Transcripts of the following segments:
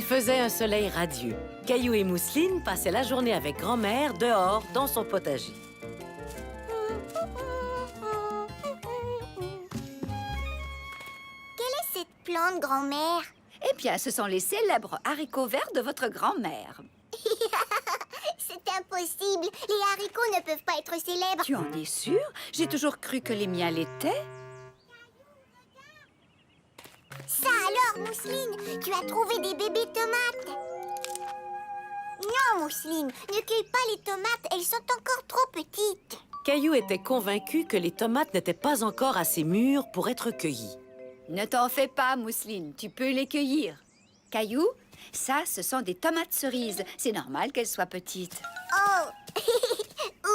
faisait un soleil radieux. Caillou et Mousseline passaient la journée avec grand-mère dehors dans son potager. Quelle est cette plante, grand-mère? Eh bien, ce sont les célèbres haricots verts de votre grand-mère. C'est impossible. Les haricots ne peuvent pas être célèbres. Tu en es sûre? J'ai toujours cru que les miens l'étaient. Ça alors, Mousseline, tu as trouvé des bébés tomates. Non, Mousseline, ne cueille pas les tomates, elles sont encore trop petites. Caillou était convaincu que les tomates n'étaient pas encore assez mûres pour être cueillies. Ne t'en fais pas, Mousseline, tu peux les cueillir. Caillou, ça, ce sont des tomates cerises. C'est normal qu'elles soient petites. Oh,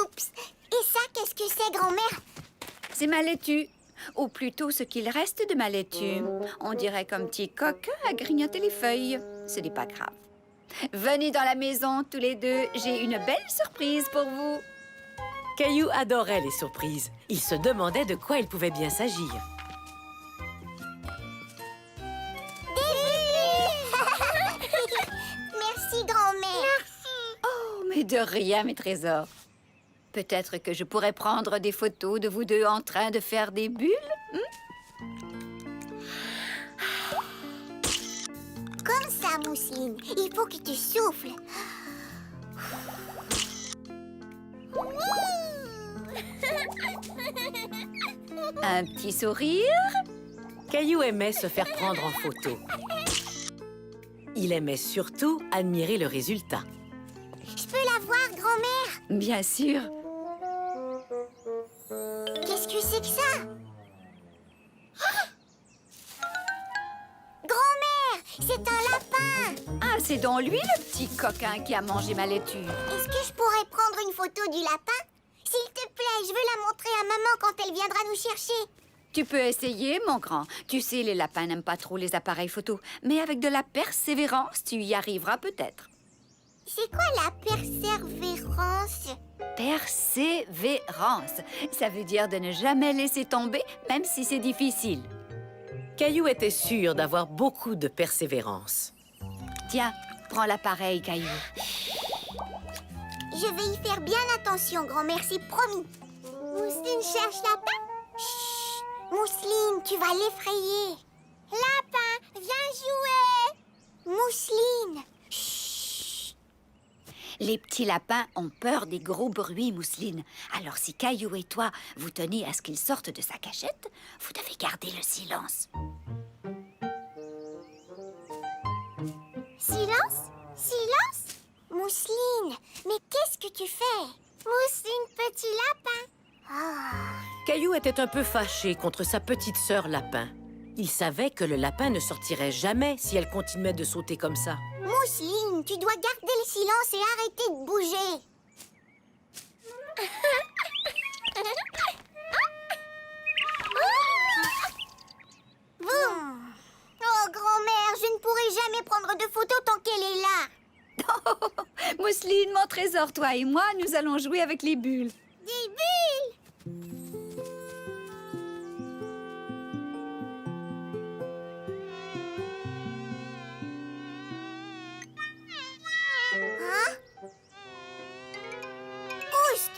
oups. Et ça, qu'est-ce que c'est, grand-mère? C'est ma laitue. Ou plutôt ce qu'il reste de ma laitue. On dirait qu'un petit coquin a grignoté les feuilles. Ce n'est pas grave. Venez dans la maison, tous les deux. J'ai une belle surprise pour vous. Caillou adorait les surprises. Il se demandait de quoi il pouvait bien s'agir. Merci, grand-mère. Oh, mais de rien, mes trésors. Peut-être que je pourrais prendre des photos de vous deux en train de faire des bulles. Comme ça, Mousseline. Il faut que tu souffles. Un petit sourire. Caillou aimait se faire prendre en photo. Il aimait surtout admirer le résultat. Je peux la voir, grand-mère? Bien sûr. Qu'est-ce que c'est que ça? Grand-mère, c'est un lapin. Ah, c'est donc lui, le petit coquin qui a mangé ma laitue. Est-ce que je pourrais prendre une photo du lapin? S'il te plaît, je veux la montrer à maman quand elle viendra nous chercher. Tu peux essayer, mon grand. Tu sais, les lapins n'aiment pas trop les appareils photo. Mais avec de la persévérance, tu y arriveras peut-être. C'est quoi la persévérance? Persévérance. Ça veut dire de ne jamais laisser tomber, même si c'est difficile. Caillou était sûr d'avoir beaucoup de persévérance. Tiens, prends l'appareil, Caillou. Je vais y faire bien attention, grand-mère, c'est promis. Mousseline cherche lapin. Chut! Mousseline, tu vas l'effrayer. Lapin, viens jouer. Mousseline. Chut! Les petits lapins ont peur des gros bruits, Mousseline. Alors si Caillou et toi, vous tenez à ce qu'ils sortent de sa cachette, vous devez garder le silence. Silence? Silence? Mousseline, mais qu'est-ce que tu fais? Mousseline, petit lapin. Ah. Caillou était un peu fâché contre sa petite sœur lapin. Il savait que le lapin ne sortirait jamais si elle continuait de sauter comme ça. Mousseline, tu dois garder le silence et arrêter de bouger. Boum! Oh, grand-mère, je ne pourrai jamais prendre de photos tant qu'elle est là. Mousseline, mon trésor, toi et moi, nous allons jouer avec les bulles. Des bulles! Hein? Oust!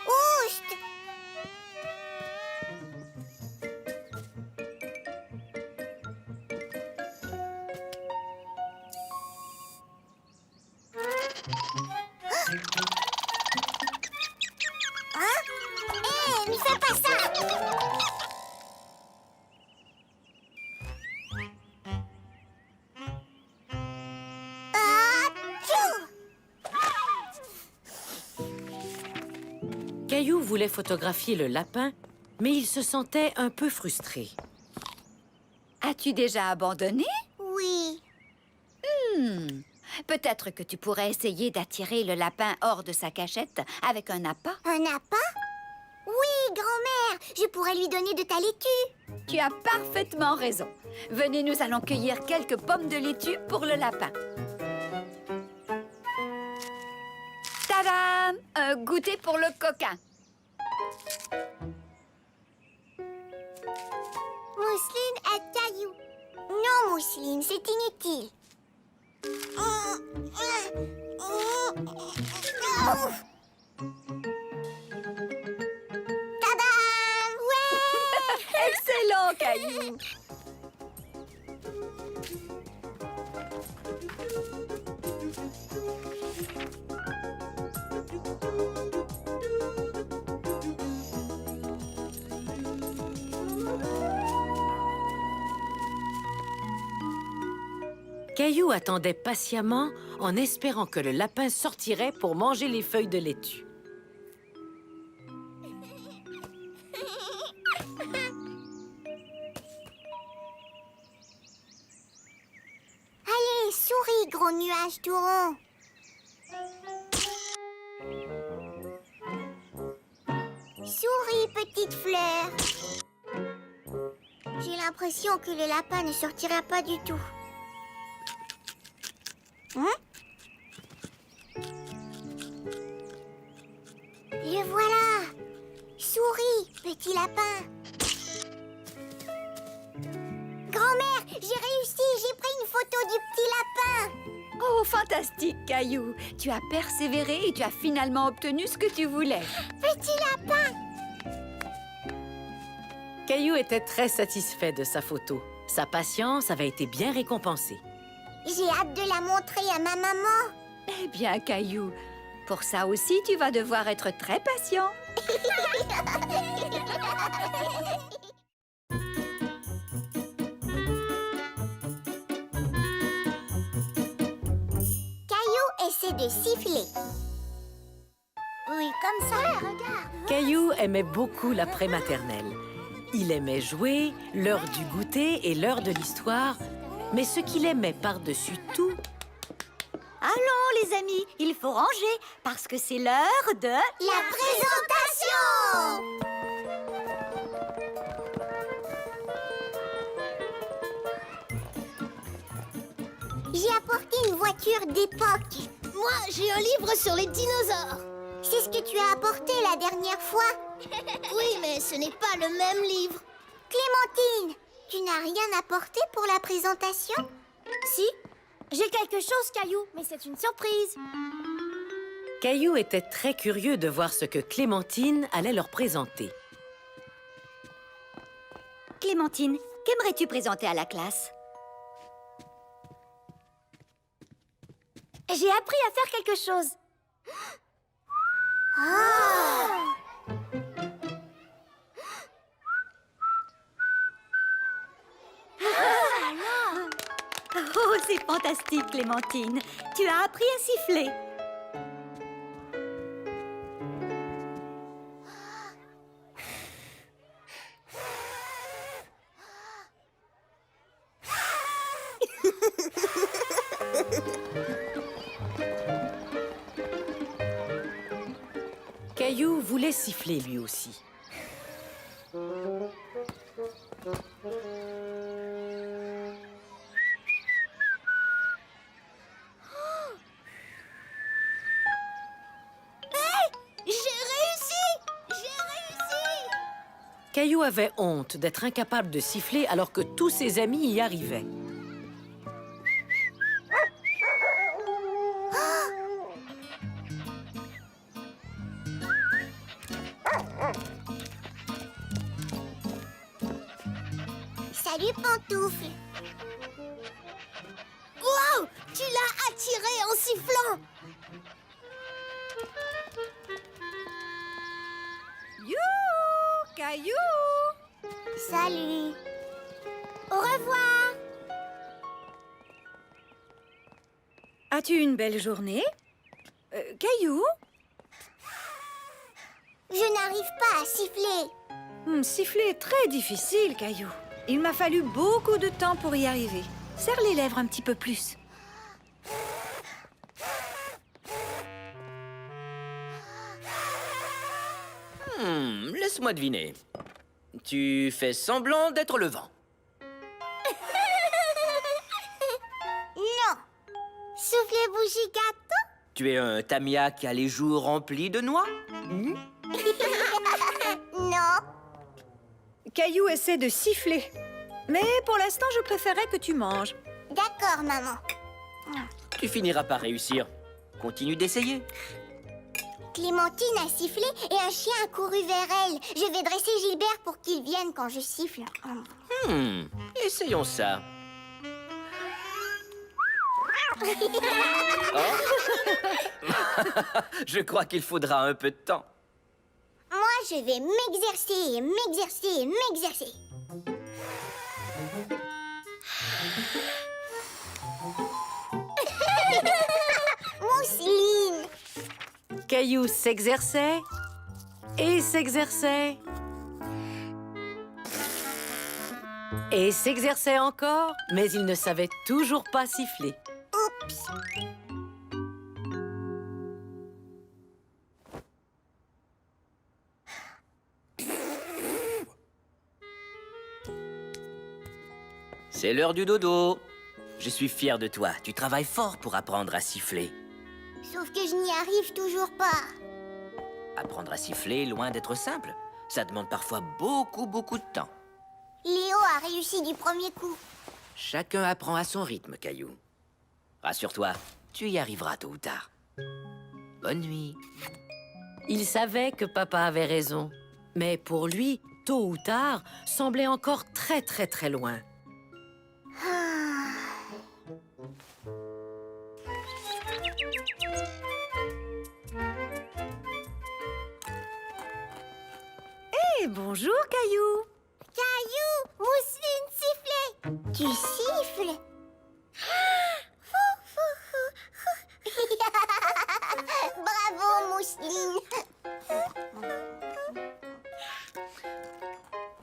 Oust! Hein? Hé, ne fais pas ça! Achou! Caillou voulait photographier le lapin, mais il se sentait un peu frustré. As-tu déjà abandonné? Oui. Peut-être que tu pourrais essayer d'attirer le lapin hors de sa cachette avec un appât. Un appât? Oui, grand-mère, je pourrais lui donner de ta laitue. Tu as parfaitement raison. Venez, nous allons cueillir quelques pommes de laitue pour le lapin. Tadam! Un goûter pour le coquin. Mousseline et Caillou. Non, Mousseline, c'est inutile. Mousseline. Caillou attendait patiemment en espérant que le lapin sortirait pour manger les feuilles de laitue. Allez, souris, gros nuage tout rond. Souris, petite fleur. J'ai l'impression que le lapin ne sortira pas du tout. Le voilà. Souris, petit lapin. Grand-mère, j'ai réussi. J'ai pris une photo du petit lapin. Oh, fantastique, Caillou! Tu as persévéré et tu as finalement obtenu ce que tu voulais. Petit lapin. Caillou était très satisfait de sa photo. Sa patience avait été bien récompensée. J'ai hâte de la montrer à ma maman. Eh bien, Caillou, pour ça aussi, tu vas devoir être très patient. Caillou essaie de siffler. Oui, comme ça. Ouais, regarde. Caillou aimait beaucoup la prématernelle. Il aimait jouer, l'heure du goûter et l'heure de l'histoire. Mais ce qu'il aimait par-dessus tout, Allons, les amis, il faut ranger parce que c'est l'heure de... La présentation. J'ai apporté une voiture d'époque. Moi, j'ai un livre sur les dinosaures. C'est ce que tu as apporté la dernière fois. Oui, mais ce n'est pas le même livre. Clémentine, tu n'as rien apporté pour la présentation? Si, j'ai quelque chose, Caillou, mais c'est une surprise. Caillou était très curieux de voir ce que Clémentine allait leur présenter. Clémentine, qu'aimerais-tu présenter à la classe? J'ai appris à faire quelque chose. Oh, c'est fantastique, Clémentine. Tu as appris à siffler. Caillou voulait siffler lui aussi. Caillou avait honte d'être incapable de siffler alors que tous ses amis y arrivaient. Salut, Pantoufle. Wow! Tu l'as attiré en sifflant. Youhou, Caillou! Salut. Au revoir. As-tu une belle journée? Caillou? Je n'arrive pas à siffler. Siffler est très difficile, Caillou. Il m'a fallu beaucoup de temps pour y arriver. Serre les lèvres un petit peu plus. Laisse-moi deviner. Tu fais semblant d'être le vent. Non. Soufflez bougie gâteau. Tu es un Tamia qui a les joues remplies de noix? Non. Caillou essaie de siffler. Mais pour l'instant, je préférais que tu manges. D'accord, maman. Tu finiras par réussir. Continue d'essayer. Clémentine a sifflé et un chien a couru vers elle. Je vais dresser Gilbert pour qu'il vienne quand je siffle. Essayons ça. Je crois qu'il faudra un peu de temps. Moi, je vais m'exercer et m'exercer et m'exercer. Mousseline. Caillou s'exerçait et s'exerçait. Et s'exerçait encore, mais il ne savait toujours pas siffler. Oups. C'est l'heure du dodo. Je suis fier de toi. Tu travailles fort pour apprendre à siffler. Sauf que je n'y arrive toujours pas. Apprendre à siffler, loin d'être simple. Ça demande parfois beaucoup de temps. Léo a réussi du premier coup. Chacun apprend à son rythme, Caillou. Rassure-toi, tu y arriveras tôt ou tard. Bonne nuit. Il savait que papa avait raison. Mais pour lui, tôt ou tard, semblait encore très loin. Bonjour, Caillou. Caillou, Mousseline sifflait. Tu siffles? Bravo, Mousseline.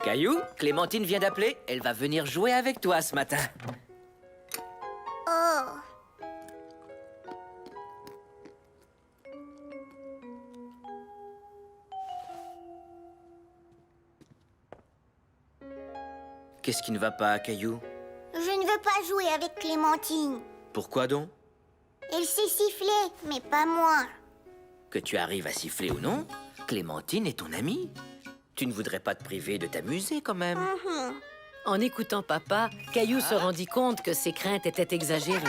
Caillou, Clémentine vient d'appeler. Elle va venir jouer avec toi ce matin. Oh. Qu'est-ce qui ne va pas, Caillou? Je ne veux pas jouer avec Clémentine. Pourquoi donc? Elle sait siffler, mais pas moi. Que tu arrives à siffler ou non, Clémentine est ton amie. Tu ne voudrais pas te priver de t'amuser quand même. En écoutant papa, Caillou se rendit compte que ses craintes étaient exagérées.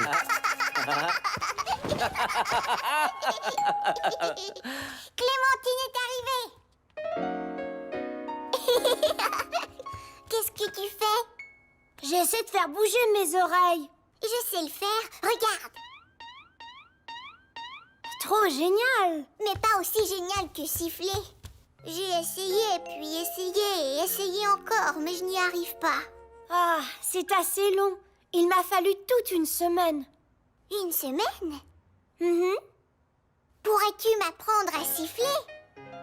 Clémentine est arrivée. Qu'est-ce que tu fais? J'essaie de faire bouger mes oreilles. Je sais le faire. Regarde. Trop génial. Mais pas aussi génial que siffler. J'ai essayé, puis essayé et essayé encore, mais je n'y arrive pas. Ah, c'est assez long. Il m'a fallu toute une semaine. Une semaine? Mhm. Pourrais-tu m'apprendre à siffler?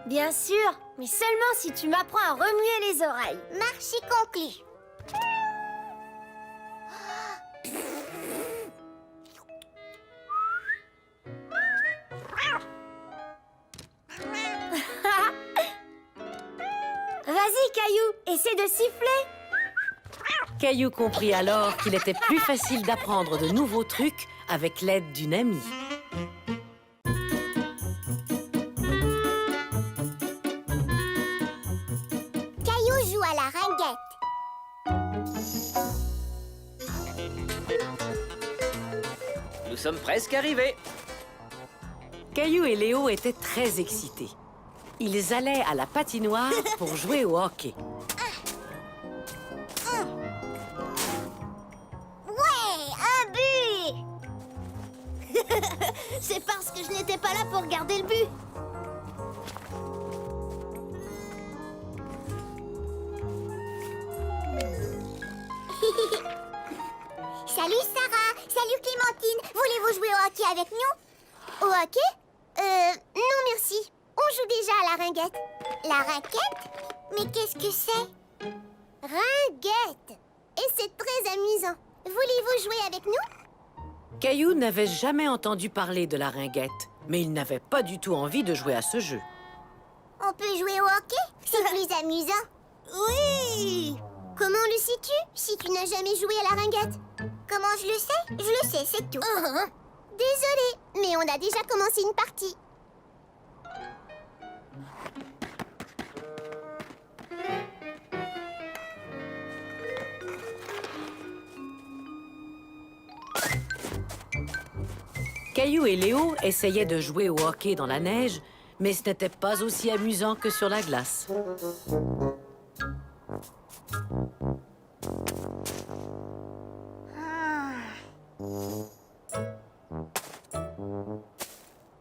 Bien sûr, mais seulement si tu m'apprends à remuer les oreilles. Marché conclu. Vas-y, Caillou, essaie de siffler. Caillou comprit alors qu'il était plus facile d'apprendre de nouveaux trucs avec l'aide d'une amie. Caillou joue à la ringuette. Nous sommes presque arrivés. Caillou et Léo étaient très excités. Ils allaient à la patinoire pour jouer au hockey. Ouais, un but! C'est parce que je n'étais pas là pour garder le but. Salut Sarah, salut Clémentine. Voulez-vous jouer au hockey avec nous? Au hockey? Non merci. On joue déjà à la ringuette. La raquette? Mais qu'est-ce que c'est? Ringuette. Et c'est très amusant. Voulez-vous jouer avec nous? Caillou n'avait jamais entendu parler de la ringuette, mais il n'avait pas du tout envie de jouer à ce jeu. On peut jouer au hockey? C'est plus amusant. Oui! Comment le sais-tu si tu n'as jamais joué à la ringuette? Comment je le sais? Je le sais, c'est tout. Désolée, mais on a déjà commencé une partie. Caillou et Léo essayaient de jouer au hockey dans la neige, mais ce n'était pas aussi amusant que sur la glace.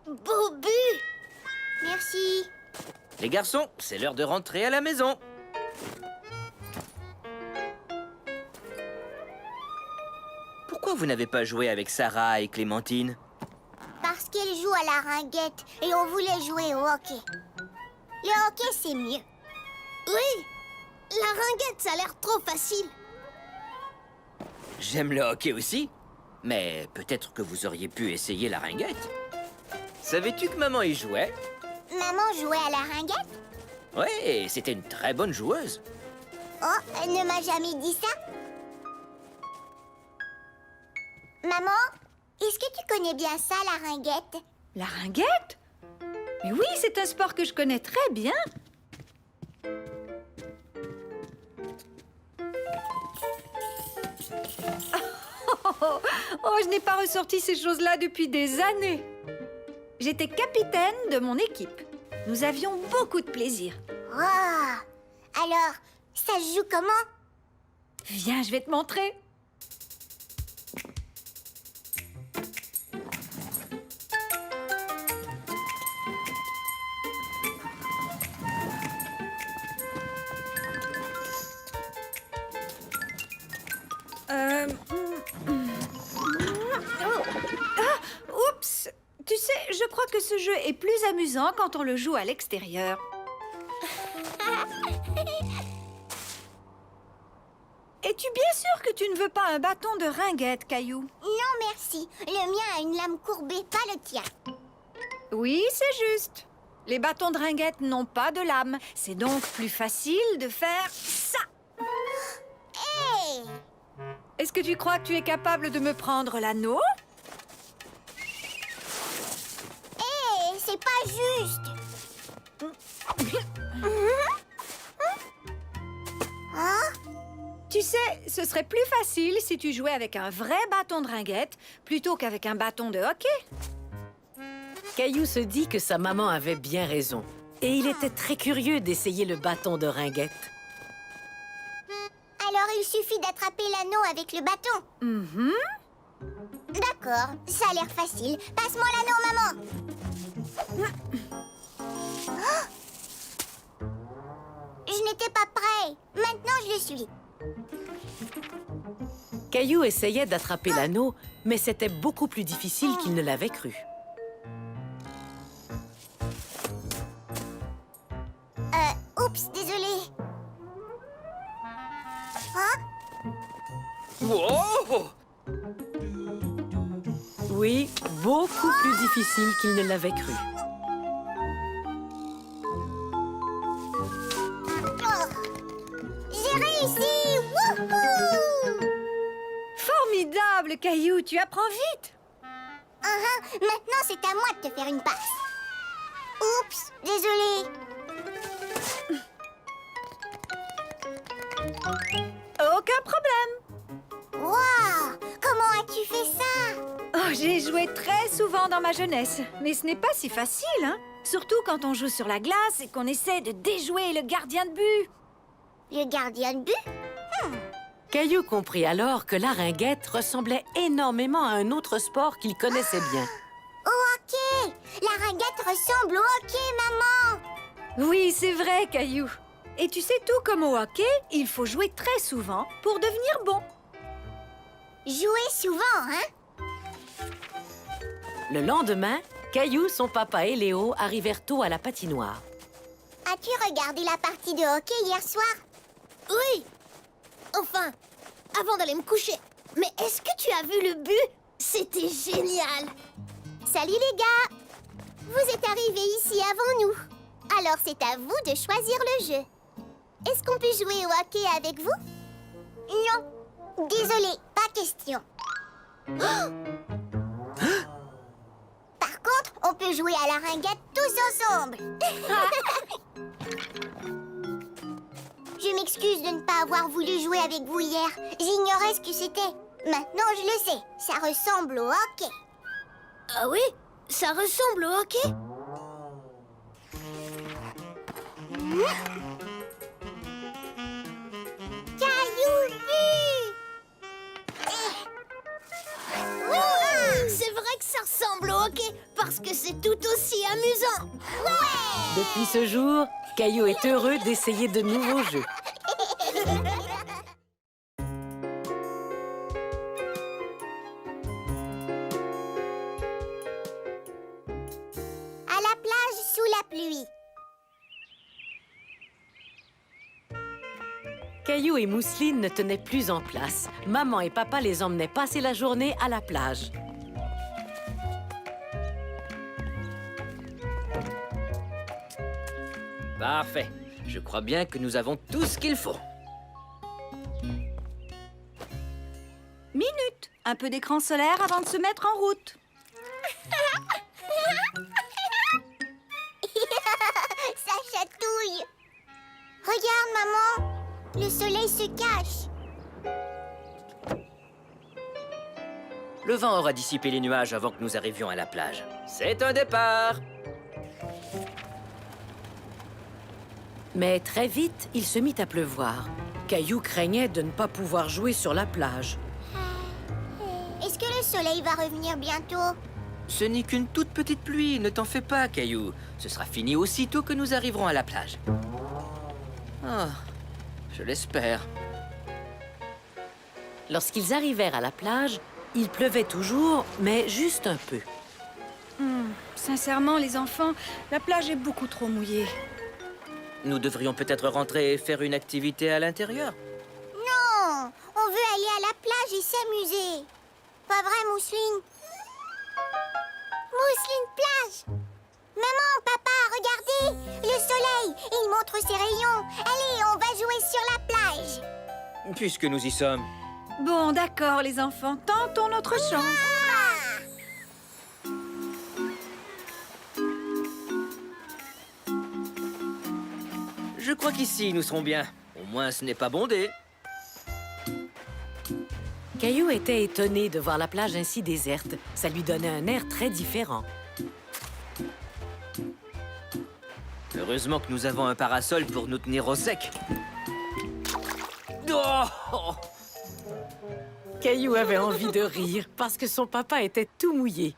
Beau but! Merci. Les garçons, c'est l'heure de rentrer à la maison. Pourquoi vous n'avez pas joué avec Sarah et Clémentine? Parce qu'elle joue à la ringuette et on voulait jouer au hockey. Le hockey, c'est mieux. Oui! La ringuette, ça a l'air trop facile. J'aime le hockey aussi, mais peut-être que vous auriez pu essayer la ringuette. Savais-tu que maman y jouait? Maman jouait à la ringuette? Ouais, c'était une très bonne joueuse. Oh, elle ne m'a jamais dit ça. Maman, est-ce que tu connais bien ça, la ringuette? La ringuette? Mais oui, c'est un sport que je connais très bien. Oh, je n'ai pas ressorti ces choses-là depuis des années. J'étais capitaine de mon équipe. Nous avions beaucoup de plaisir. Oh, alors, ça se joue comment? Viens, je vais te montrer. Oups! Tu sais, je crois que ce jeu est plus amusant quand on le joue à l'extérieur. Es-tu bien sûr que tu ne veux pas un bâton de ringuette, Caillou? Non, merci. Le mien a une lame courbée, pas le tien. Oui, c'est juste. Les bâtons de ringuette n'ont pas de lame. C'est donc plus facile de faire ça. Hé! Est-ce que tu crois que tu es capable de me prendre l'anneau? Hé, c'est pas juste. Hein? Tu sais, ce serait plus facile si tu jouais avec un vrai bâton de ringuette plutôt qu'avec un bâton de hockey. Caillou se dit que sa maman avait bien raison. Et il était très curieux d'essayer le bâton de ringuette. Alors il suffit d'attraper l'anneau avec le bâton. Mhm. D'accord, ça a l'air facile. Passe-moi l'anneau, maman. Oh! Je n'étais pas prêt. Maintenant, je le suis. Caillou essayait d'attraper l'anneau, mais c'était beaucoup plus difficile qu'il ne l'avait cru. Oups, désolé. Hein? Wow! Oui, beaucoup plus difficile qu'il ne l'avait cru. J'ai réussi! Wouhou! Formidable, Caillou, tu apprends vite. Maintenant, c'est à moi de te faire une passe. Oups, désolé. Aucun problème. Waouh! Comment as-tu fait ça? Oh, j'ai joué très souvent dans ma jeunesse, mais ce n'est pas si facile, hein? Surtout quand on joue sur la glace et qu'on essaie de déjouer le gardien de but. Le gardien de but? Caillou comprit alors que la ringuette ressemblait énormément à un autre sport qu'il connaissait bien. Au hockey! La ringuette ressemble au hockey, maman! Oui, c'est vrai, Caillou. Et tu sais, tout comme au hockey, il faut jouer très souvent pour devenir bon. Jouer souvent, hein? Le lendemain, Caillou, son papa et Léo arrivèrent tôt à la patinoire. As-tu regardé la partie de hockey hier soir? Oui! Enfin, avant d'aller me coucher. Mais est-ce que tu as vu le but? C'était génial! Salut les gars! Vous êtes arrivés ici avant nous. Alors c'est à vous de choisir le jeu. Est-ce qu'on peut jouer au hockey avec vous? Non. Désolé, pas question. Par contre, on peut jouer à la ringuette tous ensemble. Je m'excuse de ne pas avoir voulu jouer avec vous hier. J'ignorais ce que c'était. Maintenant, je le sais. Ça ressemble au hockey. Ah oui? Ça ressemble au hockey? Caillou vu! C'est vrai que ça ressemble au hockey, parce que c'est tout aussi amusant. Ouais! Depuis ce jour, Caillou est heureux d'essayer de nouveaux jeux. À la plage sous la pluie. Caillou et Mousseline ne tenaient plus en place. Maman et papa les emmenaient passer la journée à la plage. Parfait. Je crois bien que nous avons tout ce qu'il faut. Minute. Un peu d'écran solaire avant de se mettre en route. Ça chatouille. Regarde, maman. Le soleil se cache. Le vent aura dissipé les nuages avant que nous arrivions à la plage. C'est un départ! Mais très vite, il se mit à pleuvoir. Caillou craignait de ne pas pouvoir jouer sur la plage. Est-ce que le soleil va revenir bientôt? Ce n'est qu'une toute petite pluie, ne t'en fais pas, Caillou. Ce sera fini aussitôt que nous arriverons à la plage. Ah, je l'espère. Lorsqu'ils arrivèrent à la plage, il pleuvait toujours, mais juste un peu. Sincèrement, les enfants, la plage est beaucoup trop mouillée. Nous devrions peut-être rentrer et faire une activité à l'intérieur. Non, on veut aller à la plage et s'amuser. Pas vrai, Mousseline? Mousseline plage! Maman, papa, regardez! Le soleil, il montre ses rayons. Allez, on va jouer sur la plage. Puisque nous y sommes. Bon, d'accord, les enfants, tentons notre chance. Je crois qu'ici, nous serons bien. Au moins, ce n'est pas bondé. Caillou était étonné de voir la plage ainsi déserte. Ça lui donnait un air très différent. Heureusement que nous avons un parasol pour nous tenir au sec. Oh! Caillou avait envie de rire parce que son papa était tout mouillé.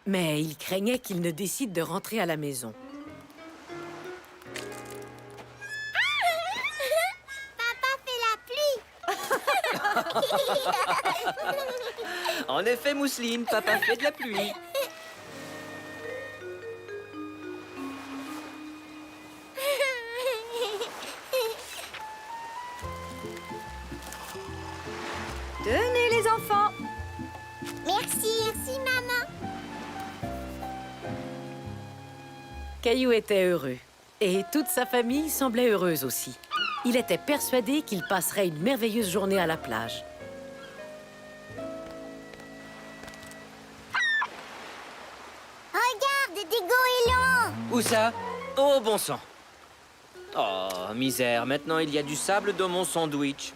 Mais il craignait qu'il ne décide de rentrer à la maison. Papa fait la pluie. En effet, Mousseline, papa fait de la pluie. Tenez, les enfants. Merci, maman. Caillou était heureux. Et toute sa famille semblait heureuse aussi. Il était persuadé qu'il passerait une merveilleuse journée à la plage. Regarde, des goélands. Où ça? Oh, bon sang. Oh, misère, maintenant il y a du sable dans mon sandwich.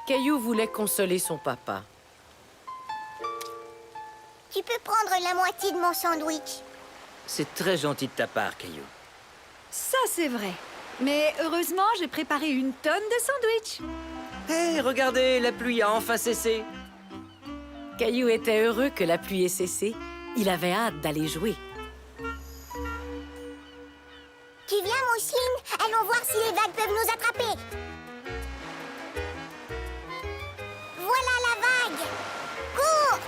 Caillou voulait consoler son papa. Tu peux prendre la moitié de mon sandwich. C'est très gentil de ta part, Caillou. Ça, c'est vrai. Mais heureusement, j'ai préparé une tonne de sandwichs. Hé, regardez, la pluie a enfin cessé. Caillou était heureux que la pluie ait cessé. Il avait hâte d'aller jouer. Tu viens, Mousseline? Allons voir si les vagues peuvent nous attraper. Voilà la vague. Cours!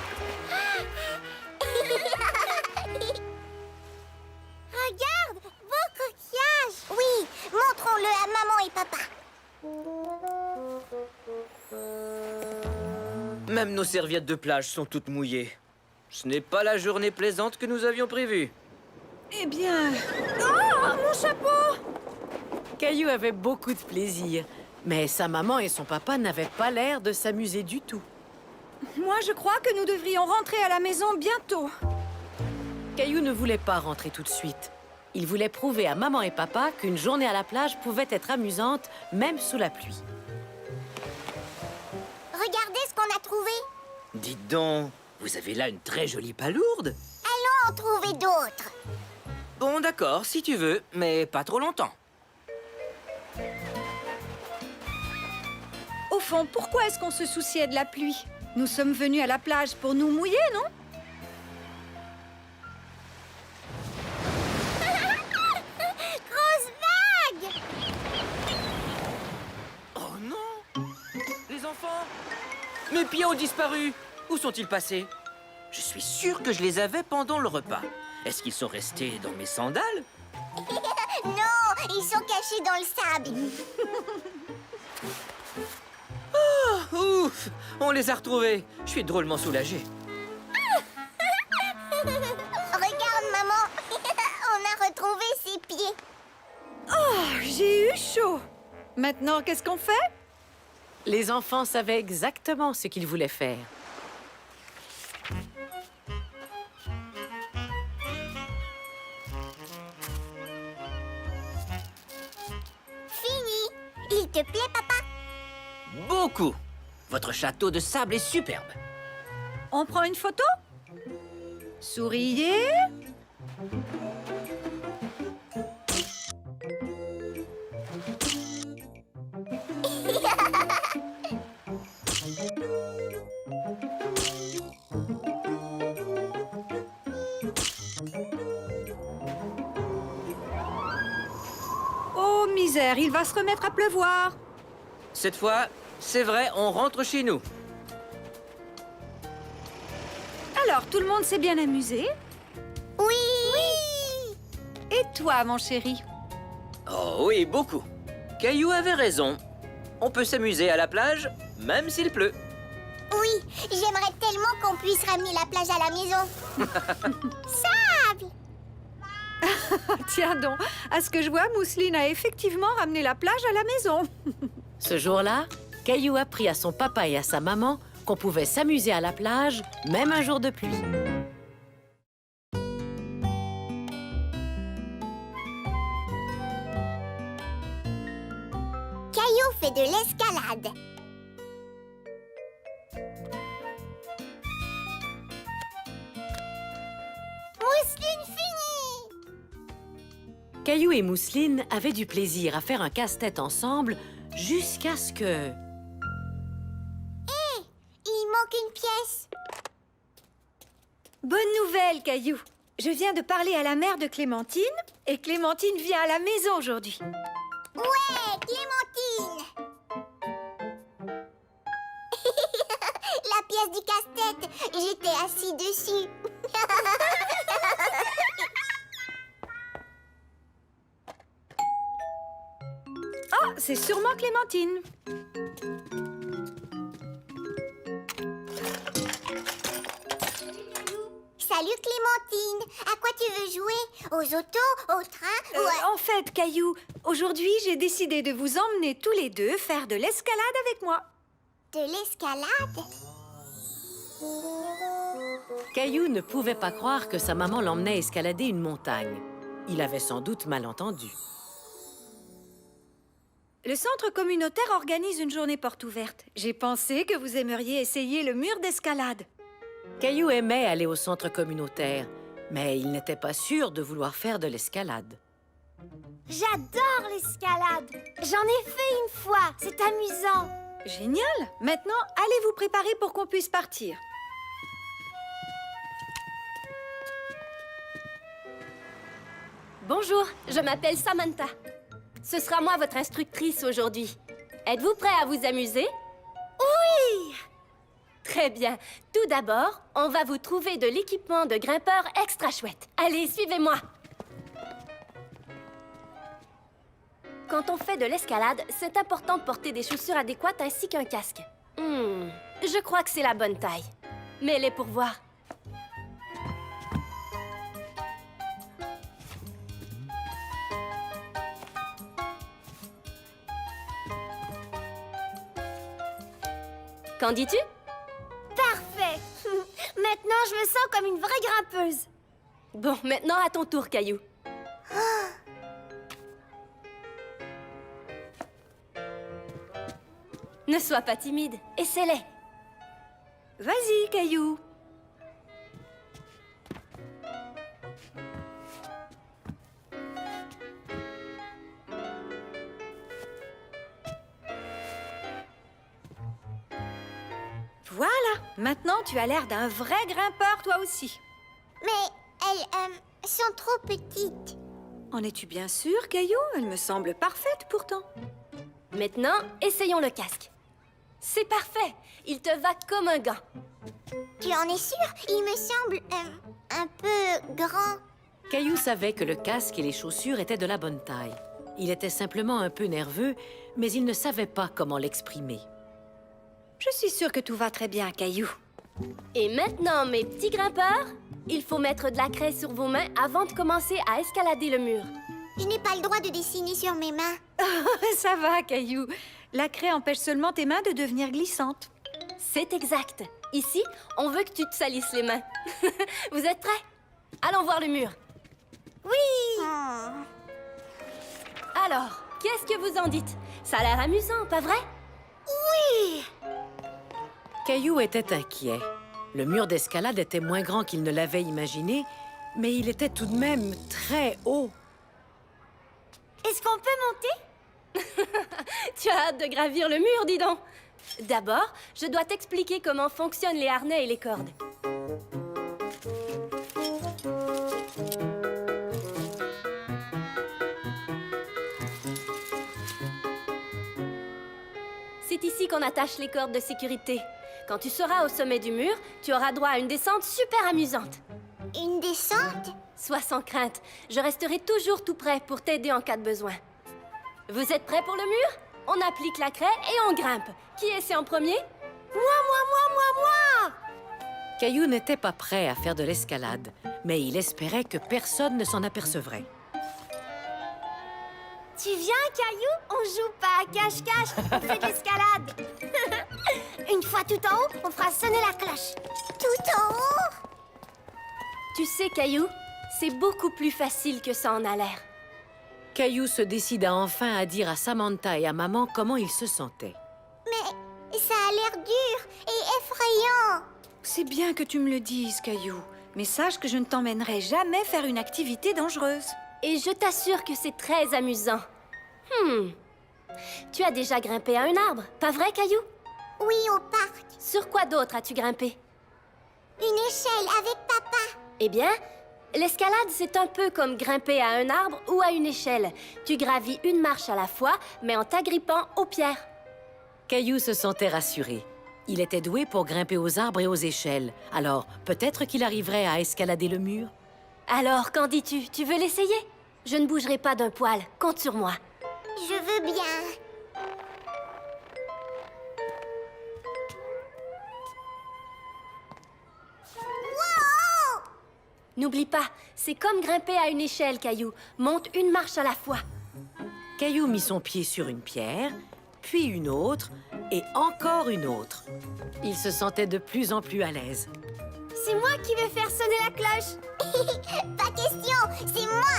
Regarde, beau coquillage. Oui, montrons-le à maman et papa. Même nos serviettes de plage sont toutes mouillées. Ce n'est pas la journée plaisante que nous avions prévue. Eh bien... Oh, mon chapeau! Caillou avait beaucoup de plaisir. Mais sa maman et son papa n'avaient pas l'air de s'amuser du tout. Moi, je crois que nous devrions rentrer à la maison bientôt. Caillou ne voulait pas rentrer tout de suite. Il voulait prouver à maman et papa qu'une journée à la plage pouvait être amusante, même sous la pluie. Regardez ce qu'on a trouvé. Dites donc, vous avez là une très jolie palourde. Allons en trouver d'autres. Bon, d'accord, si tu veux, mais pas trop longtemps. Au fond, pourquoi est-ce qu'on se souciait de la pluie? Nous sommes venus à la plage pour nous mouiller, non? Grosse vague! Oh non! Les enfants! Mes pieds ont disparu! Où sont-ils passés? Je suis sûr que je les avais pendant le repas. Est-ce qu'ils sont restés dans mes sandales? Non, ils sont cachés dans le sable. Ouf! On les a retrouvés. Je suis drôlement soulagé. Regarde, maman. On a retrouvé ses pieds. Oh, j'ai eu chaud. Maintenant, qu'est-ce qu'on fait? Les enfants savaient exactement ce qu'ils voulaient faire. Fini. Il te plaît, papa? Beaucoup! Votre château de sable est superbe. On prend une photo? Souriez. Oh, misère, il va se remettre à pleuvoir. Cette fois, c'est vrai, on rentre chez nous. Alors, tout le monde s'est bien amusé? Oui. Et toi, mon chéri? Oh oui, beaucoup. Caillou avait raison. On peut s'amuser à la plage, même s'il pleut. Oui, j'aimerais tellement qu'on puisse ramener la plage à la maison. Sable! Tiens donc, à ce que je vois, Mousseline a effectivement ramené la plage à la maison. Ce jour-là, Caillou apprit à son papa et à sa maman qu'on pouvait s'amuser à la plage, même un jour de pluie. Caillou fait de l'escalade. Mousseline finie! Caillou et Mousseline avaient du plaisir à faire un casse-tête ensemble jusqu'à ce que... Il manque une pièce. Bonne nouvelle, Caillou. Je viens de parler à la mère de Clémentine et Clémentine vient à la maison aujourd'hui. Ouais, Clémentine! La pièce du casse-tête, j'étais assis dessus. Ah, c'est sûrement Clémentine. Salut Clémentine, à quoi tu veux jouer? Aux autos, au train ou à... En fait, Caillou, aujourd'hui, j'ai décidé de vous emmener tous les deux faire de l'escalade avec moi. De l'escalade? Caillou ne pouvait pas croire que sa maman l'emmenait escalader une montagne. Il avait sans doute mal entendu. Le centre communautaire organise une journée porte ouverte. J'ai pensé que vous aimeriez essayer le mur d'escalade. Caillou aimait aller au centre communautaire, mais il n'était pas sûr de vouloir faire de l'escalade. J'adore l'escalade. J'en ai fait une fois. C'est amusant. Génial! Maintenant, allez vous préparer pour qu'on puisse partir. Bonjour, je m'appelle Samantha. Ce sera moi votre instructrice aujourd'hui. Êtes-vous prêt à vous amuser? Oui! Très bien. Tout d'abord, on va vous trouver de l'équipement de grimpeur extra chouette. Allez, suivez-moi. Quand on fait de l'escalade, c'est important de porter des chaussures adéquates ainsi qu'un casque. Je crois que c'est la bonne taille. Mets-les pour voir. Qu'en dis-tu? Parfait. Maintenant, je me sens comme une vraie grimpeuse. Bon, maintenant à ton tour, Caillou. Ne sois pas timide, essaie-les. Vas-y, Caillou. Voilà, maintenant tu as l'air d'un vrai grimpeur toi aussi. Mais elles sont trop petites. En es-tu bien sûr, Caillou? Elle me semble parfaite pourtant. Maintenant, essayons le casque. C'est parfait. Il te va comme un gant. Tu en es sûr? Il me semble un peu grand. Caillou savait que le casque et les chaussures étaient de la bonne taille. Il était simplement un peu nerveux, mais il ne savait pas comment l'exprimer. Je suis sûre que tout va très bien, Caillou. Et maintenant, mes petits grimpeurs, il faut mettre de la craie sur vos mains avant de commencer à escalader le mur. Je n'ai pas le droit de dessiner sur mes mains. Ça va, Caillou. La craie empêche seulement tes mains de devenir glissantes. C'est exact. Ici, on veut que tu te salisses les mains. Vous êtes prêts? Allons voir le mur. Oh. Alors, qu'est-ce que vous en dites? Ça a l'air amusant, pas vrai? Caillou était inquiet. Le mur d'escalade était moins grand qu'il ne l'avait imaginé, mais il était tout de même très haut. Est-ce qu'on peut monter? Tu as hâte de gravir le mur, dis donc. D'abord, je dois t'expliquer comment fonctionnent les harnais et les cordes. C'est ici qu'on attache les cordes de sécurité. Quand tu seras au sommet du mur, tu auras droit à une descente super amusante. Une descente? Sois sans crainte, je resterai toujours tout prêt pour t'aider en cas de besoin. Vous êtes prêts pour le mur? On applique la craie et on grimpe. Qui essaie en premier? Moi! Caillou n'était pas prêt à faire de l'escalade, mais il espérait que personne ne s'en apercevrait. Tu viens, Caillou? On joue pas à cache-cache, on fait de l'escalade. Une fois tout en haut, on fera sonner la cloche. Tout en haut? Tu sais, Caillou, c'est beaucoup plus facile que ça en a l'air. Caillou se décida enfin à dire à Samantha et à maman comment il se sentait. Mais ça a l'air dur et effrayant. C'est bien que tu me le dises, Caillou. Mais sache que je ne t'emmènerai jamais faire une activité dangereuse. Et je t'assure que c'est très amusant. Tu as déjà grimpé à un arbre, pas vrai, Caillou? Oui, au parc. Sur quoi d'autre as-tu grimpé? Une échelle avec papa. Eh bien, l'escalade, c'est un peu comme grimper à un arbre ou à une échelle. Tu gravis une marche à la fois, mais en t'agrippant aux pierres. Caillou se sentait rassuré. Il était doué pour grimper aux arbres et aux échelles. Alors, peut-être qu'il arriverait à escalader le mur? Alors, qu'en dis-tu? Tu veux l'essayer? Je ne bougerai pas d'un poil. Compte sur moi. Je veux bien. Wow! N'oublie pas, c'est comme grimper à une échelle, Caillou. Monte une marche à la fois. Caillou mit son pied sur une pierre, puis une autre, et encore une autre. Il se sentait de plus en plus à l'aise. C'est moi qui vais faire sonner la cloche. Pas question, c'est moi.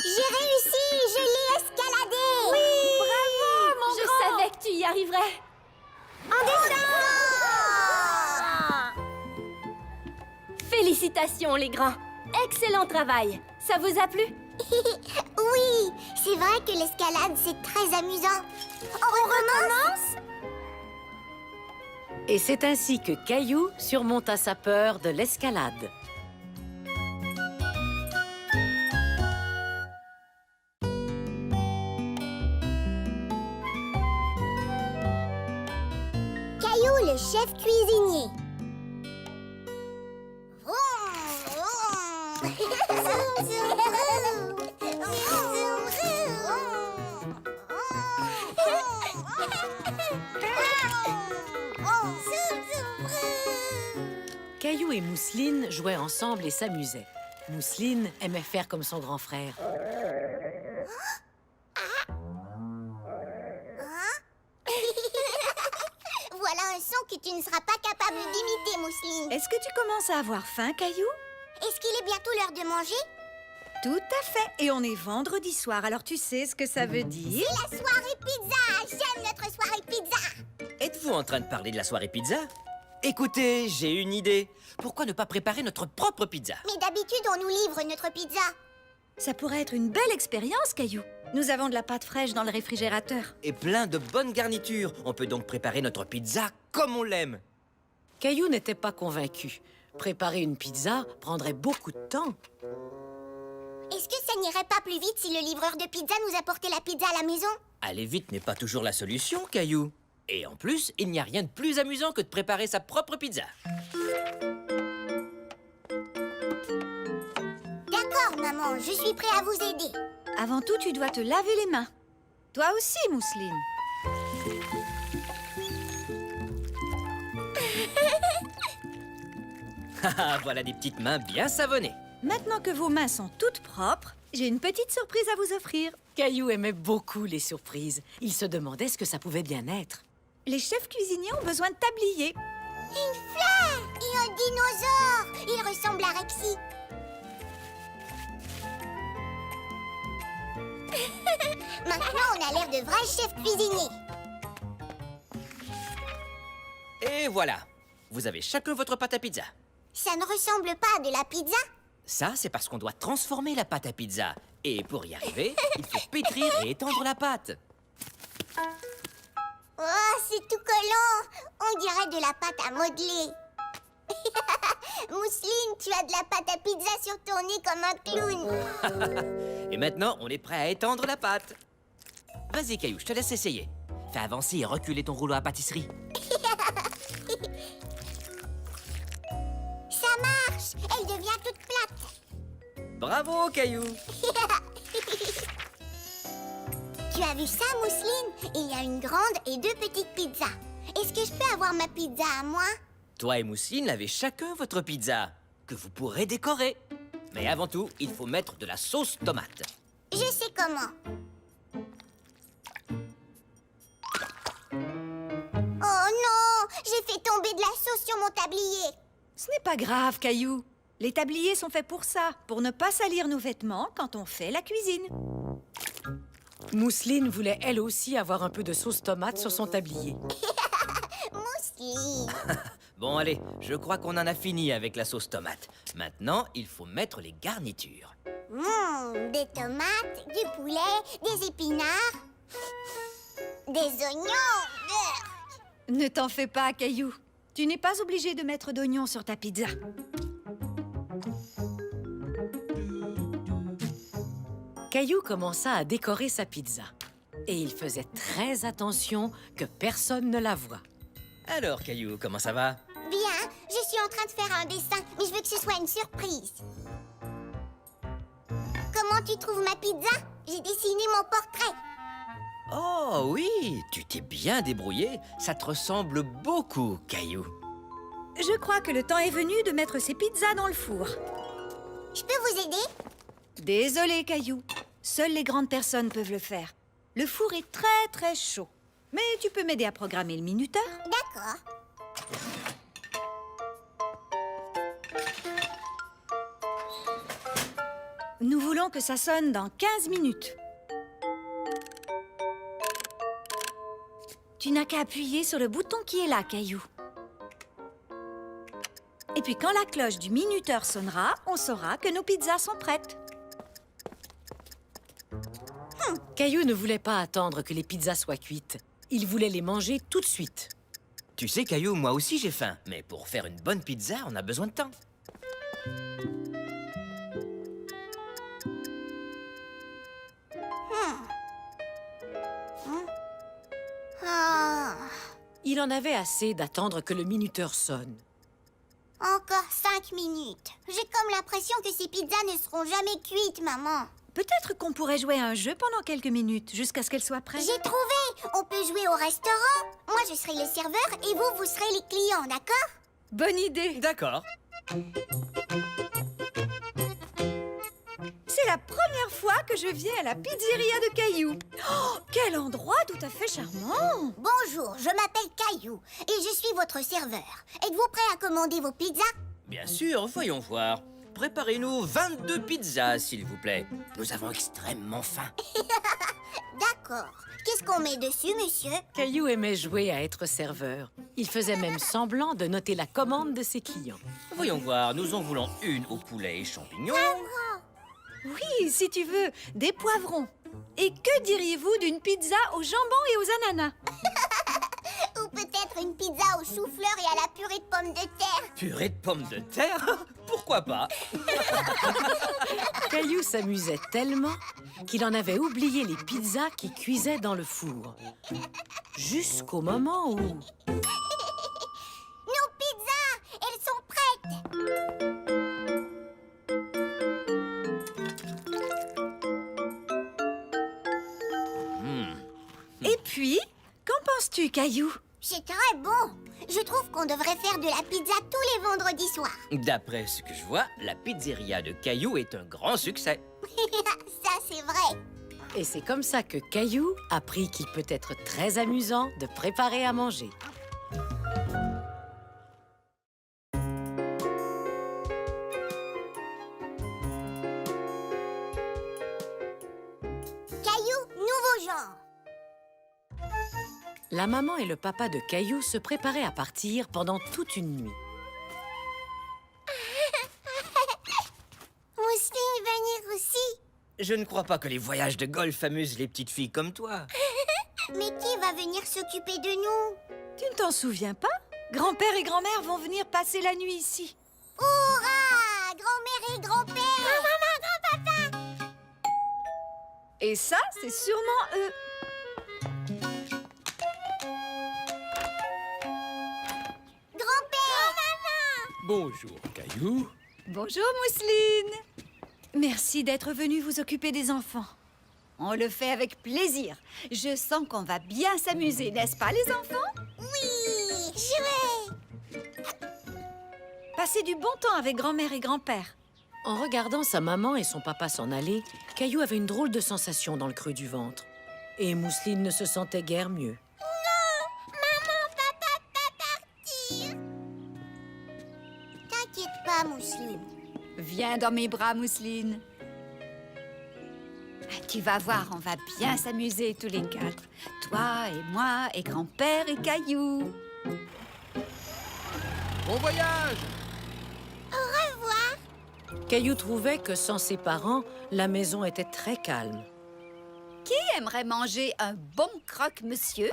J'ai réussi, je l'ai escaladé. Oui, bravo, mon Je savais que tu y arriverais. On descend. Félicitations, les grands. Excellent travail. Ça vous a plu? Oui, c'est vrai que l'escalade, c'est très amusant. On recommence? Et c'est ainsi que Caillou surmonta sa peur de l'escalade. Caillou, le chef cuisinier. Caillou et Mousseline jouaient ensemble et s'amusaient. Mousseline aimait faire comme son grand frère. Voilà un son que tu ne seras pas capable d'imiter, Mousseline. Est-ce que tu commences à avoir faim, Caillou? Est-ce qu'il est bientôt l'heure de manger? Tout à fait. Et on est vendredi soir, alors tu sais ce que ça veut dire? La soirée pizza! J'aime notre soirée pizza! Êtes-vous en train de parler de la soirée pizza? Écoutez, j'ai une idée. Pourquoi ne pas préparer notre propre pizza? Mais d'habitude, on nous livre notre pizza. Ça pourrait être une belle expérience, Caillou. Nous avons de la pâte fraîche dans le réfrigérateur. Et plein de bonnes garnitures. On peut donc préparer notre pizza comme on l'aime. Caillou n'était pas convaincu. Préparer une pizza prendrait beaucoup de temps. Est-ce que ça n'irait pas plus vite si le livreur de pizza nous apportait la pizza à la maison? Aller vite n'est pas toujours la solution, Caillou. Et en plus, il n'y a rien de plus amusant que de préparer sa propre pizza. D'accord, maman, je suis prêt à vous aider. Avant tout, tu dois te laver les mains. Toi aussi, Mousseline. Haha, voilà des petites mains bien savonnées. Maintenant que vos mains sont toutes propres, j'ai une petite surprise à vous offrir. Caillou aimait beaucoup les surprises. Il se demandait ce que ça pouvait bien être. Les chefs cuisiniers ont besoin de tabliers. Une fleur et un dinosaure. Il ressemble à Rexy. Maintenant, on a l'air de vrais chefs cuisiniers. Et voilà. Vous avez chacun votre pâte à pizza. Ça ne ressemble pas à de la pizza. Ça, c'est parce qu'on doit transformer la pâte à pizza. Et pour y arriver, il faut pétrir et étendre la pâte. Oh, c'est tout collant. On dirait de la pâte à modeler. Mousseline, tu as de la pâte à pizza sur ton nez comme un clown. Et maintenant, on est prêt à étendre la pâte. Vas-y, Caillou, je te laisse essayer. Fais avancer et reculer ton rouleau à pâtisserie. Ça marche. Elle devient toute plate. Bravo, Caillou. Tu as vu ça, Mousseline? Il y a une grande et deux petites pizzas. Est-ce que je peux avoir ma pizza à moi? Toi et Mousseline avez chacun votre pizza, que vous pourrez décorer. Mais avant tout, il faut mettre de la sauce tomate. Je sais comment. Oh non! J'ai fait tomber de la sauce sur mon tablier. Ce n'est pas grave, Caillou. Les tabliers sont faits pour ça, pour ne pas salir nos vêtements quand on fait la cuisine. Mousseline voulait elle aussi avoir un peu de sauce tomate sur son tablier. Mousseline. Bon, allez, je crois qu'on en a fini avec la sauce tomate. Maintenant, il faut mettre les garnitures. Des tomates, du poulet, des épinards, des oignons. Ne t'en fais pas, Caillou. Tu n'es pas obligé de mettre d'oignons sur ta pizza. Caillou commença à décorer sa pizza. Et il faisait très attention que personne ne la voie. Alors, Caillou, comment ça va? Bien, je suis en train de faire un dessin, mais je veux que ce soit une surprise. Comment tu trouves ma pizza? J'ai dessiné mon portrait. Oh oui, tu t'es bien débrouillé. Ça te ressemble beaucoup, Caillou. Je crois que le temps est venu de mettre ces pizzas dans le four. Je peux vous aider? Désolé, Caillou. Seules les grandes personnes peuvent le faire. Le four est très, très chaud. Mais tu peux m'aider à programmer le minuteur? D'accord. Nous voulons que ça sonne dans 15 minutes. Tu n'as qu'à appuyer sur le bouton qui est là, Caillou. Et puis quand la cloche du minuteur sonnera, on saura que nos pizzas sont prêtes. Caillou ne voulait pas attendre que les pizzas soient cuites. Il voulait les manger tout de suite. Tu sais, Caillou, moi aussi j'ai faim. Mais pour faire une bonne pizza, on a besoin de temps. Ah, Il en avait assez d'attendre que le minuteur sonne. encore 5 minutes. J'ai comme l'impression que ces pizzas ne seront jamais cuites, maman. Peut-être qu'on pourrait jouer à un jeu pendant quelques minutes, jusqu'à ce qu'elles soient prêtes. J'ai trouvé! On peut jouer au restaurant. Moi, je serai le serveur et vous, vous serez les clients, d'accord? Bonne idée! D'accord. C'est la première fois que je viens à la pizzeria de Caillou. Oh, quel endroit tout à fait charmant! Bonjour, je m'appelle Caillou et je suis votre serveur. Êtes-vous prêt à commander vos pizzas? Bien sûr, voyons voir. Préparez-nous 22 pizzas, s'il vous plaît. Nous avons extrêmement faim. D'accord. Qu'est-ce qu'on met dessus, monsieur? Caillou aimait jouer à être serveur. Il faisait même semblant de noter la commande de ses clients. Voyons voir, nous en voulons une au poulet et champignons. Oui, si tu veux, des poivrons. Et que diriez-vous d'une pizza au jambon et aux ananas? Ou peut-être une pizza au chou-fleur et à la purée de pommes de terre. Purée de pommes de terre? Pourquoi pas? Caillou s'amusait tellement qu'il en avait oublié les pizzas qui cuisaient dans le four. Jusqu'au moment où... Nos pizzas, elles sont prêtes. Et puis, qu'en penses-tu, Caillou? C'est très bon. Je trouve qu'on devrait faire de la pizza tous les vendredis soirs. D'après ce que je vois, la pizzeria de Caillou est un grand succès. Ça, c'est vrai. Et c'est comme ça que Caillou apprit qu'il peut être très amusant de préparer à manger. Caillou, nouveau genre. La maman et le papa de Caillou se préparaient à partir pendant toute une nuit. Mousseline venir aussi. Je ne crois pas que les voyages de golf amusent les petites filles comme toi. Mais qui va venir s'occuper de nous? Tu ne t'en souviens pas? Grand-père et grand-mère vont venir passer la nuit ici. Hurrah! Grand-mère et grand-père! Maman, grand-papa! Et ça, c'est sûrement eux. Grand-père! Maman! Bonjour, Caillou. Bonjour, Mousseline. Merci d'être venu vous occuper des enfants. On le fait avec plaisir. Je sens qu'on va bien s'amuser, n'est-ce pas, les enfants? Oui! Jouer! Passez du bon temps avec grand-mère et grand-père. En regardant sa maman et son papa s'en aller, Caillou avait une drôle de sensation dans le creux du ventre. Et Mousseline ne se sentait guère mieux. T'inquiète pas, Mousseline. Viens dans mes bras, Mousseline. Tu vas voir, on va bien s'amuser tous les quatre. Toi et moi et grand-père et Caillou. Bon voyage! Caillou trouvait que sans ses parents, la maison était très calme. Qui aimerait manger un bon croque-monsieur?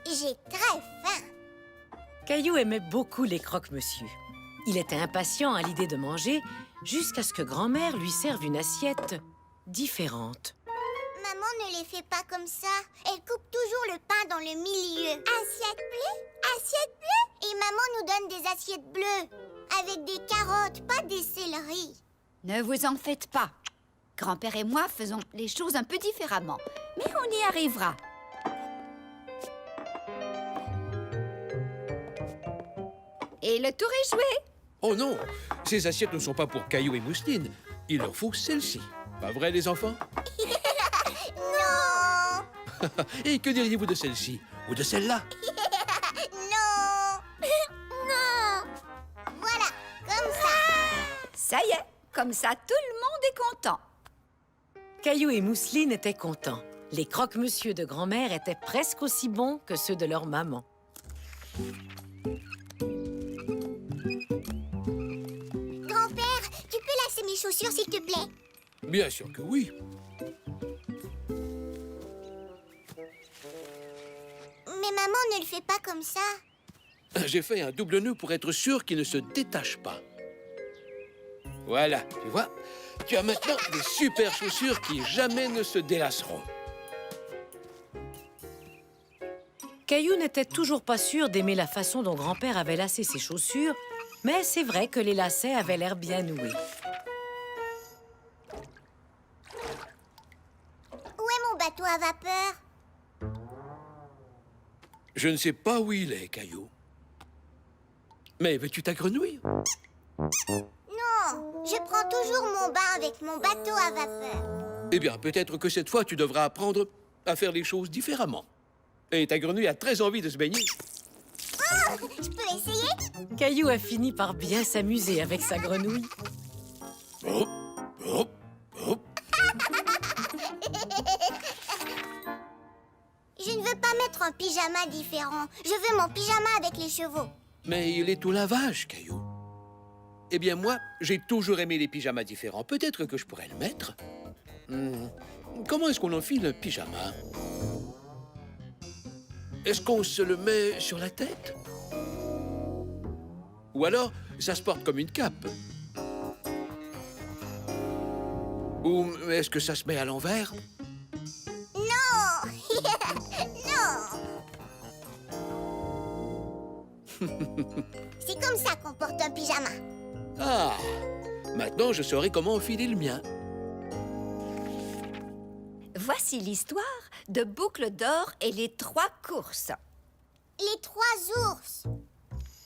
J'ai très faim. Caillou aimait beaucoup les croque-monsieur. Il était impatient à l'idée de manger jusqu'à ce que grand-mère lui serve une assiette différente. Maman ne les fait pas comme ça. Elle coupe toujours le pain dans le milieu. Assiette bleue? Assiette bleue? Et maman nous donne des assiettes bleues. Avec des carottes, pas des céleris. Ne vous en faites pas. Grand-père et moi faisons les choses un peu différemment. Mais on y arrivera. Et le tour est joué. Oh non, ces assiettes ne sont pas pour Caillou et Mousseline. Il leur faut celle-ci. Pas vrai, les enfants? Non! Et que diriez-vous de celle-ci? Ou de celle-là? Non! Non! Voilà, comme ça. Ça y est, comme ça tout le monde est content. Caillou et Mousseline étaient contents. Les croque-monsieur de grand-mère étaient presque aussi bons que ceux de leur maman. Grand-père, tu peux lasser mes chaussures, s'il te plaît? Bien sûr que oui. Mais maman ne le fait pas comme ça. J'ai fait un double nœud pour être sûr qu'il ne se détache pas. Voilà, tu vois, tu as maintenant des super chaussures qui jamais ne se délasseront. Caillou n'était toujours pas sûr d'aimer la façon dont grand-père avait lacé ses chaussures, mais c'est vrai que les lacets avaient l'air bien noués. Où est mon bateau à vapeur? Je ne sais pas où il est, Caillou. Mais veux-tu ta grenouille? Non, je prends toujours mon bain avec mon bateau à vapeur. Eh bien, peut-être que cette fois, tu devras apprendre à faire les choses différemment. Et ta grenouille a très envie de se baigner. Oh, je peux essayer? Caillou a fini par bien s'amuser avec sa grenouille. Hop, hop, hop. Je ne veux pas mettre un pyjama différent. Je veux mon pyjama avec les chevaux. Mais il est au lavage, Caillou. Eh bien, moi, j'ai toujours aimé les pyjamas différents. Peut-être que je pourrais le mettre. Comment est-ce qu'on enfile un pyjama? Est-ce qu'on se le met sur la tête? Ou alors, ça se porte comme une cape? Ou est-ce que ça se met à l'envers? Non. C'est comme ça qu'on porte un pyjama. Ah! Maintenant, je saurai comment enfiler le mien. Voici l'histoire de Boucle d'Or et les 3 courses. Les 3 ours.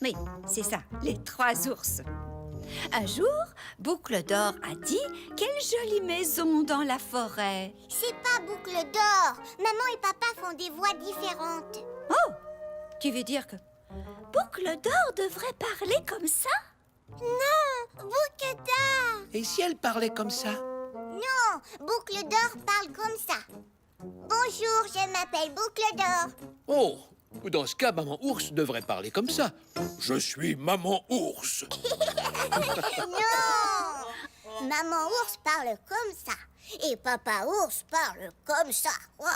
Oui, c'est ça, les 3 ours. Un jour, Boucle d'Or a dit « Quelle jolie maison dans la forêt !» C'est pas Boucle d'Or. Maman et papa font des voix différentes. Oh! Tu veux dire que Boucle d'Or devrait parler comme ça? Non, Boucle d'Or. Et si elle parlait comme ça? Non, Boucle d'Or parle comme ça. Bonjour, je m'appelle Boucle d'Or. Oh! Dans ce cas, Maman Ours devrait parler comme ça. Je suis Maman Ours. Non! Maman ours parle comme ça. Et papa ours parle comme ça. Waouh!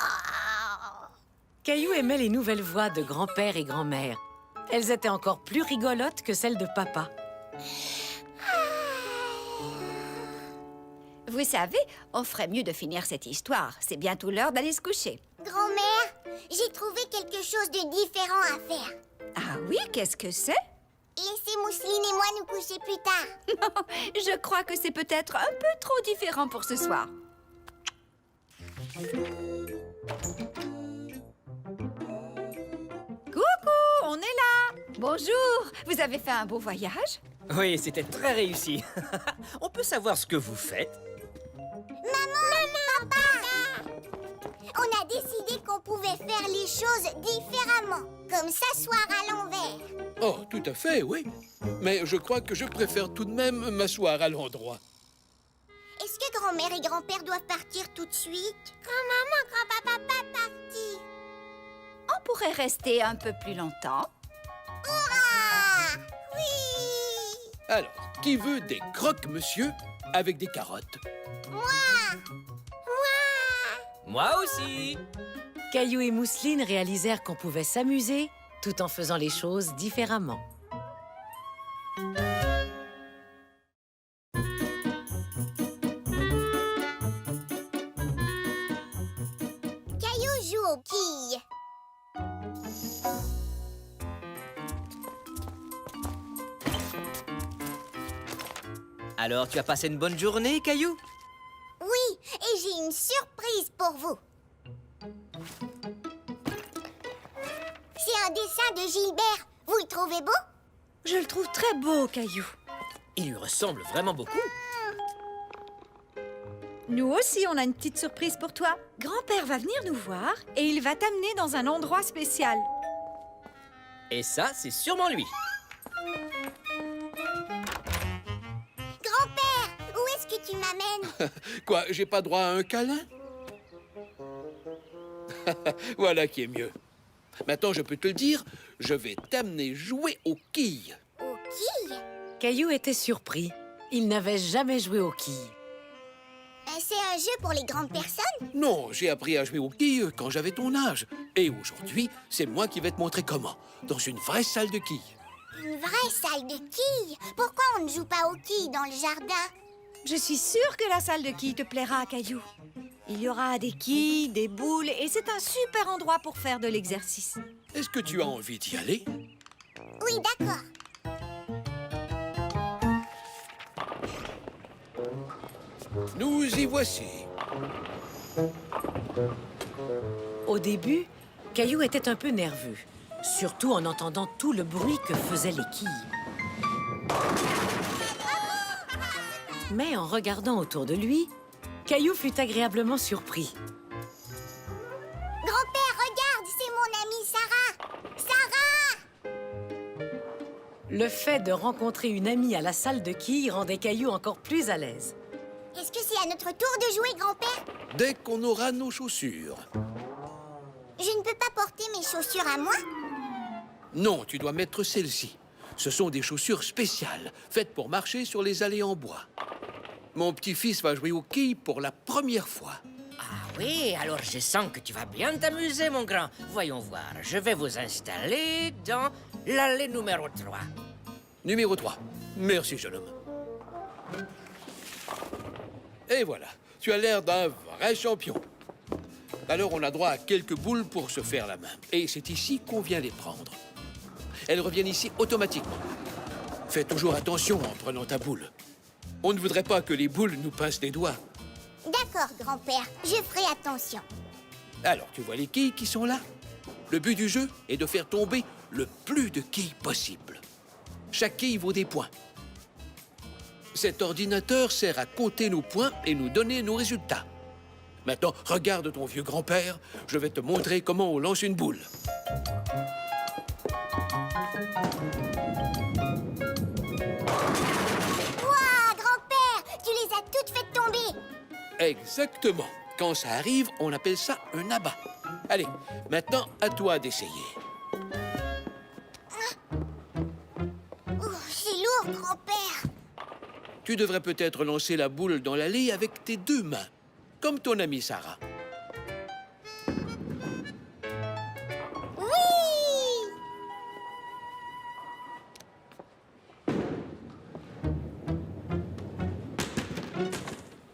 Caillou aimait les nouvelles voix de grand-père et grand-mère. Elles étaient encore plus rigolotes que celles de papa. Vous savez, on ferait mieux de finir cette histoire. C'est bientôt l'heure d'aller se coucher. Grand-mère, j'ai trouvé quelque chose de différent à faire. Ah oui, qu'est-ce que c'est? Laissez Mousseline et moi nous coucher plus tard. Je crois que c'est peut-être un peu trop différent pour ce soir. Coucou, on est là. Bonjour, vous avez fait un beau voyage? Oui, c'était très réussi. On peut savoir ce que vous faites? Papa! On a décidé qu'on pouvait faire les choses différemment, comme s'asseoir à l'envers. Oh, tout à fait, oui. Mais je crois que je préfère tout de même m'asseoir à l'endroit. Est-ce que grand-mère et grand-père doivent partir tout de suite? Grand-maman, grand-papa pas partis. On pourrait rester un peu plus longtemps. Hurrah! Oui! Alors, qui veut des croque-monsieur avec des carottes? Moi aussi! Caillou et Mousseline réalisèrent qu'on pouvait s'amuser tout en faisant les choses différemment. Caillou joue aux quilles. Alors, tu as passé une bonne journée, Caillou? Oui, et j'ai une surprise pour vous. C'est un dessin de Gilbert. Vous le trouvez beau? Je le trouve très beau, Caillou. Il lui ressemble vraiment beaucoup. Nous aussi, on a une petite surprise pour toi. Grand-père va venir nous voir et il va t'amener dans un endroit spécial. Et ça, c'est sûrement lui. Grand-père, où est-ce que tu m'amènes? Quoi, j'ai pas droit à un câlin? Voilà qui est mieux. Maintenant, je peux te le dire, je vais t'amener jouer aux quilles. Aux quilles? Caillou était surpris. Il n'avait jamais joué aux quilles. C'est un jeu pour les grandes personnes? Non, j'ai appris à jouer aux quilles quand j'avais ton âge. Et aujourd'hui, c'est moi qui vais te montrer comment. Dans une vraie salle de quilles. Une vraie salle de quilles? Pourquoi on ne joue pas aux quilles dans le jardin? Je suis sûre que la salle de quilles te plaira, Caillou. Il y aura des quilles, des boules et c'est un super endroit pour faire de l'exercice. Est-ce que tu as envie d'y aller? Oui, d'accord. Nous y voici. Au début, Caillou était un peu nerveux, surtout en entendant tout le bruit que faisaient les quilles. Mais en regardant autour de lui, Caillou fut agréablement surpris. Grand-père, regarde, c'est mon amie Sarah. Sarah! Le fait de rencontrer une amie à la salle de quilles rendait Caillou encore plus à l'aise. Est-ce que c'est à notre tour de jouer, grand-père? Dès qu'on aura nos chaussures. Je ne peux pas porter mes chaussures à moi? Non, tu dois mettre celles-ci. Ce sont des chaussures spéciales, faites pour marcher sur les allées en bois. Mon petit-fils va jouer aux quilles pour la première fois. Ah oui, alors je sens que tu vas bien t'amuser, mon grand. Voyons voir, je vais vous installer dans l'allée numéro 3. Numéro 3. Merci, jeune homme. Et voilà, tu as l'air d'un vrai champion. Alors on a droit à quelques boules pour se faire la main. Et c'est ici qu'on vient les prendre. Elles reviennent ici automatiquement. Fais toujours attention en prenant ta boule. On ne voudrait pas que les boules nous pincent les doigts. D'accord, grand-père, je ferai attention. Alors, tu vois les quilles qui sont là? Le but du jeu est de faire tomber le plus de quilles possible. Chaque quille vaut des points. Cet ordinateur sert à compter nos points et nous donner nos résultats. Maintenant, regarde ton vieux grand-père. Je vais te montrer comment on lance une boule. Ouah, grand-père, tu les as toutes faites tomber. Exactement. Quand ça arrive, on appelle ça un abat. Allez, maintenant, à toi d'essayer. C'est lourd, grand-père. Tu devrais peut-être lancer la boule dans l'allée avec tes deux mains, comme ton amie Sarah. Oui!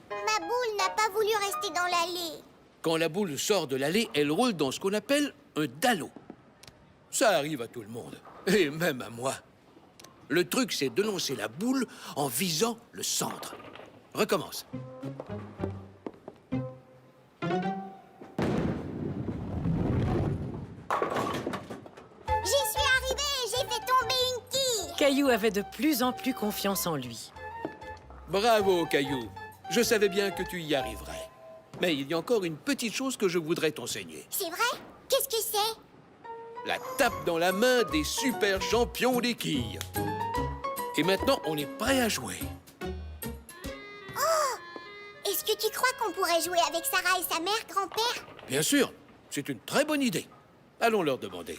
Ma boule n'a pas voulu rester dans l'allée. Quand la boule sort de l'allée, elle roule dans ce qu'on appelle un dallo. Ça arrive à tout le monde, et même à moi. Le truc, c'est de lancer la boule en visant le centre. Recommence. J'y suis arrivée, j'ai fait tomber une quille. Caillou avait de plus en plus confiance en lui. Bravo, Caillou. Je savais bien que tu y arriverais. Mais il y a encore une petite chose que je voudrais t'enseigner. C'est vrai? Qu'est-ce que c'est? La tape dans la main des super champions des quilles. Et maintenant, on est prêt à jouer. Est-ce que tu crois qu'on pourrait jouer avec Sarah et sa mère, grand-père? Bien sûr, c'est une très bonne idée. Allons leur demander.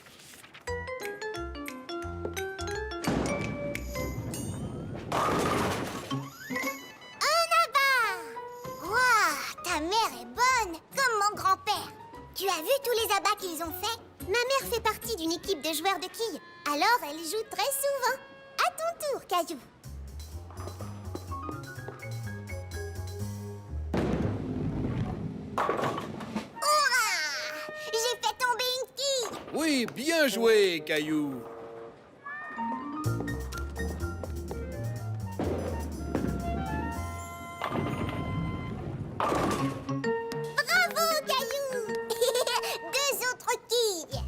Ouah, ta mère est bonne, comme mon grand-père. Tu as vu tous les abats qu'ils ont faits? Ma mère fait partie d'une équipe de joueurs de quilles. Alors, elle joue très souvent. À ton tour, Caillou. Hurrah! J'ai fait tomber une quille. Oui, bien joué, Caillou. Bravo, Caillou. Deux autres quilles.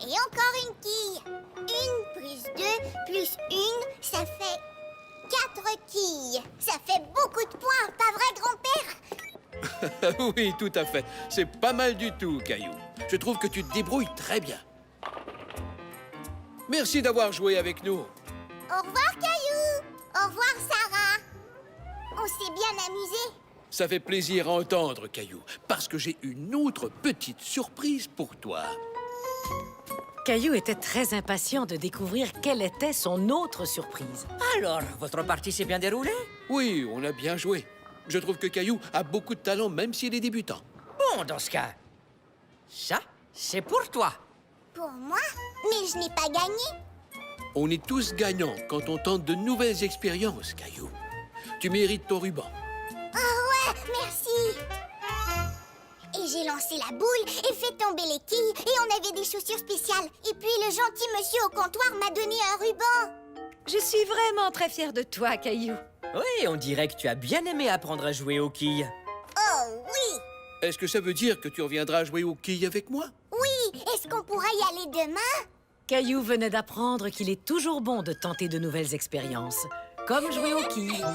Et encore une quille. Une plus deux plus une, ça fait 4 quilles. Ça fait beaucoup de points, pas vrai, grand-père? Oui, tout à fait. C'est pas mal du tout, Caillou. Je trouve que tu te débrouilles très bien. Merci d'avoir joué avec nous. Au revoir, Caillou. Au revoir, Sarah. On s'est bien amusé. Ça fait plaisir à entendre, Caillou, parce que j'ai une autre petite surprise pour toi. Caillou était très impatient de découvrir quelle était son autre surprise. Alors, votre partie s'est bien déroulée? Oui, on a bien joué. Je trouve que Caillou a beaucoup de talent, même s'il est débutant. Bon, dans ce cas, ça, c'est pour toi. Pour moi? Mais je n'ai pas gagné. On est tous gagnants quand on tente de nouvelles expériences, Caillou. Tu mérites ton ruban. Oh ouais, merci. Et j'ai lancé la boule et fait tomber les quilles et on avait des chaussures spéciales. Et puis le gentil monsieur au comptoir m'a donné un ruban. Je suis vraiment très fière de toi, Caillou. Oui, on dirait que tu as bien aimé apprendre à jouer aux quilles. Oh oui. Est-ce que ça veut dire que tu reviendras jouer aux quilles avec moi? Oui, est-ce qu'on pourra y aller demain? Caillou venait d'apprendre qu'il est toujours bon de tenter de nouvelles expériences, comme jouer aux quilles.